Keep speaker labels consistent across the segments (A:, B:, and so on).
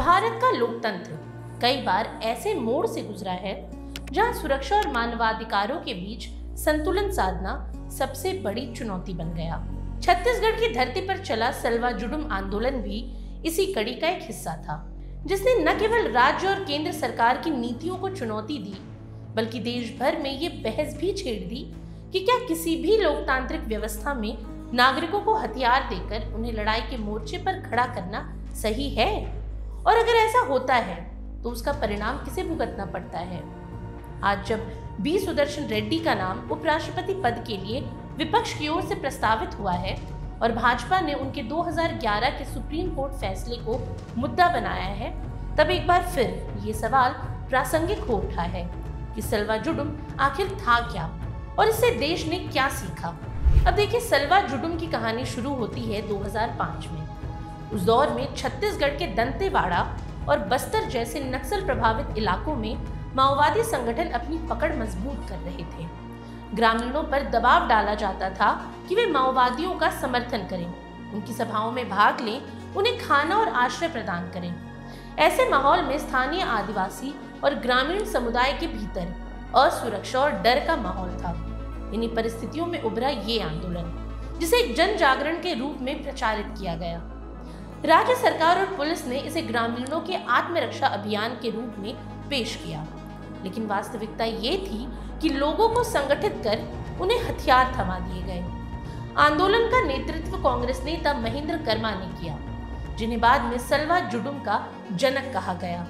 A: भारत का लोकतंत्र कई बार ऐसे मोड़ से गुजरा है जहां सुरक्षा और मानवाधिकारों के बीच संतुलन साधना सबसे बड़ी चुनौती बन गया। छत्तीसगढ़ की धरती पर चला सलवा जुडुम आंदोलन भी इसी कड़ी का एक हिस्सा था, जिसने न केवल राज्य और केंद्र सरकार की नीतियों को चुनौती दी, बल्कि देश भर में ये बहस भी छेड़ दी कि क्या किसी भी लोकतांत्रिक व्यवस्था में नागरिकों को हथियार देकर उन्हें लड़ाई के मोर्चे पर खड़ा करना सही है, और अगर ऐसा होता है तो उसका परिणाम किसे भुगतना पड़ता है। आज जब बी सुदर्शन रेड्डी का नाम उपराष्ट्रपति पद के लिए विपक्ष की ओर से प्रस्तावित हुआ है और भाजपा ने उनके 2011 के सुप्रीम कोर्ट फैसले को मुद्दा बनाया है, तब एक बार फिर ये सवाल प्रासंगिक हो उठा है कि सलवा जुडुम आखिर था क्या और इससे देश ने क्या सीखा। अब देखिए, सलवा जुडुम की कहानी शुरू होती है 2005 में। उस दौर में छत्तीसगढ़ के दंतेवाड़ा और बस्तर जैसे नक्सल प्रभावित इलाकों में माओवादी संगठन अपनी पकड़ मजबूत कर रहे थे। ग्रामीणों पर दबाव डाला जाता था कि वे माओवादियों का समर्थन करें, उनकी सभाओं में भाग लें, उन्हें खाना और आश्रय प्रदान करें। ऐसे माहौल में स्थानीय आदिवासी और ग्रामीण समुदाय के भीतर असुरक्षा और डर का माहौल था। इन्हीं परिस्थितियों में उभरा ये आंदोलन, जिसे एक जन जागरण के रूप में प्रचारित किया गया। राज्य सरकार और पुलिस ने इसे ग्रामीणों के आत्मरक्षा अभियान के रूप में पेश किया, लेकिन वास्तविकता ये थी कि लोगों को संगठित कर उन्हें हथियार थमा दिए गए। आंदोलन का नेतृत्व कांग्रेस नेता महेंद्र कर्मा ने किया, जिन्हें बाद में सलवा जुडुम का जनक कहा गया।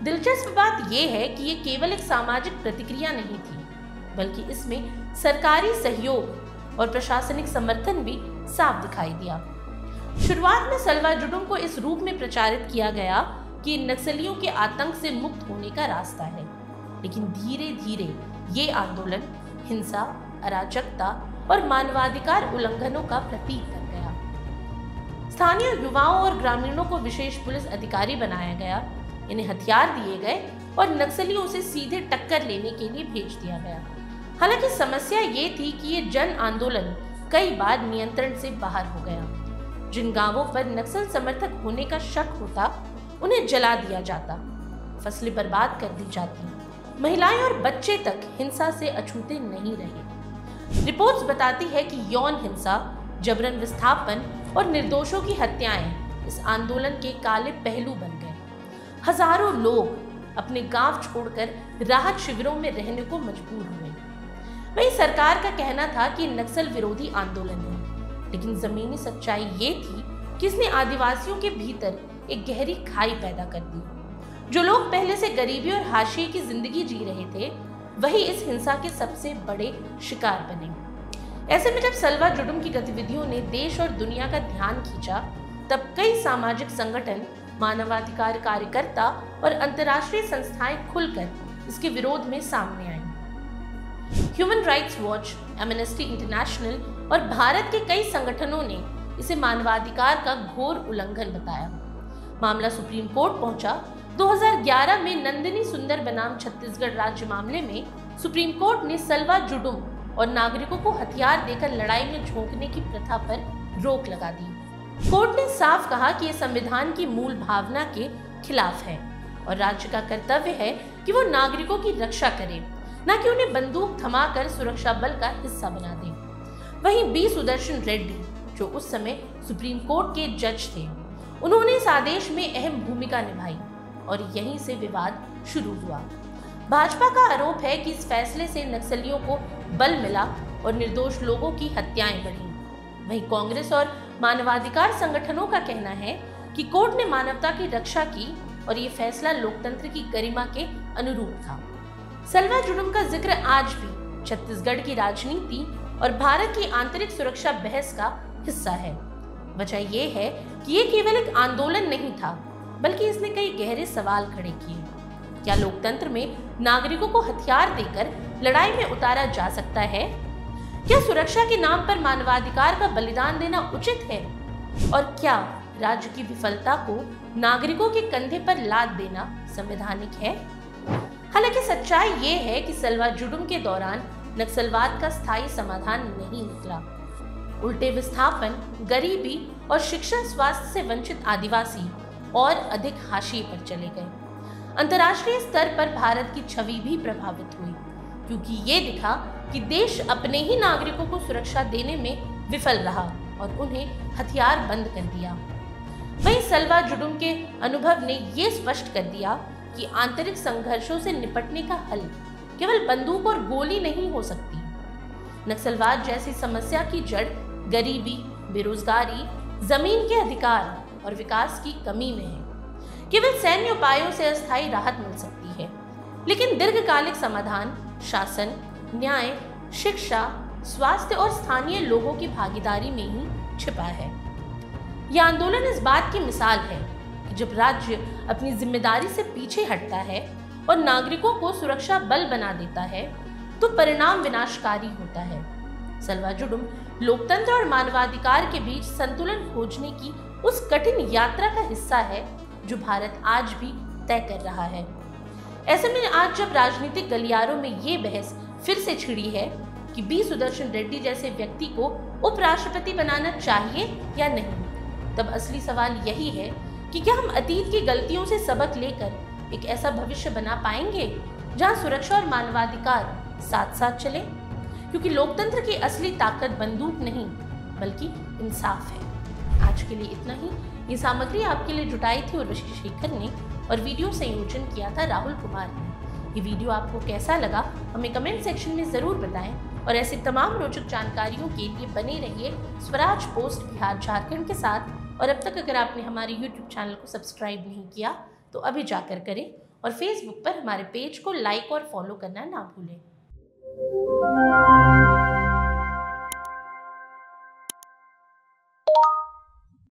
A: दिलचस्प बात यह है कि ये केवल एक सामाजिक प्रतिक्रिया नहीं थी, बल्कि इसमें सरकारी सहयोग और प्रशासनिक समर्थन भी साफ दिखाई दिया। शुरुआत में सलवा जुडुम को इस रूप में प्रचारित किया गया कि नक्सलियों के आतंक से मुक्त होने का रास्ता है, लेकिन धीरे धीरे ये आंदोलन हिंसा, अराजकता और मानवाधिकार उल्लंघनों का प्रतीक बन गया। स्थानीय युवाओं और ग्रामीणों को विशेष पुलिस अधिकारी बनाया गया, इन्हें हथियार दिए गए और नक्सलियों से सीधे टक्कर लेने के लिए भेज दिया गया। हालांकि समस्या ये थी कि ये जन आंदोलन कई बार नियंत्रण से बाहर हो गया। जिन गांवों पर नक्सल समर्थक होने का शक होता, उन्हें जला दिया जाता, फसलें बर्बाद कर दी जाती, महिलाएं और बच्चे तक हिंसा से अछूते नहीं रहे। रिपोर्ट्स बताती है कि यौन हिंसा, जबरन विस्थापन और निर्दोषों की हत्याएं इस आंदोलन के काले पहलू बन गए। हजारों लोग अपने गांव छोड़कर राहत शिविरों में रहने को मजबूर हुए। वहीं सरकार का कहना था कि नक्सल विरोधी आंदोलन है, लेकिन जमीनी सच्चाई ये थी कि इसने आदिवासियों के भीतर एक गहरी खाई पैदा कर दी। जो लोग पहले से गरीबी और हाशिए की जिंदगी जी रहे थे, वही इस हिंसा के सबसे बड़े शिकार बने। ऐसे में जब सलवा जुडुम की गतिविधियों ने देश और दुनिया का ध्यान खींचा, तब कई सामाजिक संगठन, मानवाधिकार कार्यकर्ता और अंतर्राष्ट्रीय संस्थाएं खुलकर इसके विरोध में सामने आई। Human Rights Watch, Amnesty International और भारत के कई संगठनों ने इसे मानवाधिकार का घोर उल्लंघन बताया। मामला सुप्रीम कोर्ट पहुंचा। 2011 में नंदिनी सुंदर बनाम छत्तीसगढ़ राज्य मामले में सुप्रीम कोर्ट ने सलवा जुडुम और नागरिकों को हथियार देकर लड़ाई में झोंकने की प्रथा पर रोक लगा दी। कोर्ट ने साफ कहा कि यह संविधान की मूल भावना के खिलाफ है और राज्य का कर्तव्य है कि वो नागरिकों की रक्षा करे, न कि उन्हें बंदूक थमाकर सुरक्षा बल का हिस्सा बना दे। वहीं बी सुदर्शन रेड्डी, जो उस समय सुप्रीम कोर्ट के जज थे, उन्होंने इस आदेश में अहम भूमिका निभाई और यहीं से विवाद शुरू हुआ। भाजपा का आरोप है कि इस फैसले से नक्सलियों को बल मिला और निर्दोष लोगों की हत्याएं बढ़ी। वहीं कांग्रेस और मानवाधिकार संगठनों का कहना है कि कोर्ट ने मानवता की रक्षा की और ये फैसला लोकतंत्र की गरिमा के अनुरूप था। सलवा जुडुम का जिक्र आज भी छत्तीसगढ़ की राजनीति और भारत की आंतरिक सुरक्षा बहस का हिस्सा है। वजह यह है कि ये केवल एक आंदोलन नहीं था, बल्कि इसने कई गहरे सवाल खड़े किए। क्या लोकतंत्र में नागरिकों को हथियार देकर लड़ाई में उतारा जा सकता है? क्या सुरक्षा के नाम पर मानवाधिकार का बलिदान देना उचित है? और क्या राज्य की विफलता को नागरिकों के कंधे पर लाद देना संवैधानिक है? हालांकि सच्चाई ये है कि सलवा जुडुम के दौरान नक्सलवाद का स्थायी समाधान नहीं निकला। उल्टे विस्थापन, गरीबी और शिक्षा स्वास्थ्य से वंचित आदिवासी और अधिक हाशिए पर चले गए। अंतर्राष्ट्रीय स्तर पर भारत की छवि भी प्रभावित हुई, क्योंकि ये दिखा कि देश अपने ही नागरिकों को सुरक्षा देने में विफल रहा और उन्हें हथियार बंद कर दिया। वहीं सल्वा जुडुम के अनुभव ने ये स्पष्ट कर दिया कि आंतरिक संघर्षों से निपटने का हल केवल बंदूक और गोली नहीं हो सकती। नक्सलवाद जैसी समस्या की जड़ गरीबी, बेरोजगारी, जमीन के अधिकार और विकास की कमी में है। केवल सैन्य उपायों से अस्थायी राहत मिल सकती है, लेकिन दीर्घकालिक समाधान शासन, न्याय, शिक्षा, स्वास्थ्य और स्थानीय लोगों की भागीदारी में ही छिपा है। यह आंदोलन इस बात की मिसाल है कि जब राज्य अपनी जिम्मेदारी से पीछे हटता है और नागरिकों को सुरक्षा बल बना देता है तो परिणाम विनाशकारी होता है। सल्वा जुडुम लोकतंत्र और मानवाधिकार के बीच संतुलन खोजने की उस कठिन यात्रा का हिस्सा है जो भारत आज भी तय कर रहा है। ऐसे में आज जब राजनीतिक गलियारों में ये बहस फिर से छिड़ी है कि बी सुदर्शन रेड्डी जैसे व्यक्ति को उपराष्ट्रपति बनाना चाहिए या नहीं, तब असली सवाल यही है कि क्या हम अतीत की गलतियों से सबक लेकर एक ऐसा भविष्य बना पाएंगे जहां सुरक्षा और मानवाधिकार साथ साथ चले, क्योंकि लोकतंत्र की असली ताकत बंदूक नहीं बल्कि इंसाफ है। आज के लिए इतना ही। ये सामग्री आपके लिए जुटाई थी उर्वशी शेखर ने और वीडियो संयोजन किया था राहुल कुमार ने। ये वीडियो आपको कैसा लगा हमें कमेंट सेक्शन में ज़रूर बताएं और ऐसी तमाम रोचक जानकारियों के लिए बने रहिए स्वराज पोस्ट बिहार झारखंड के साथ। और अब तक अगर आपने हमारे YouTube चैनल को सब्सक्राइब नहीं किया तो अभी जाकर करें और Facebook पर हमारे पेज को लाइक और फॉलो करना ना भूलें।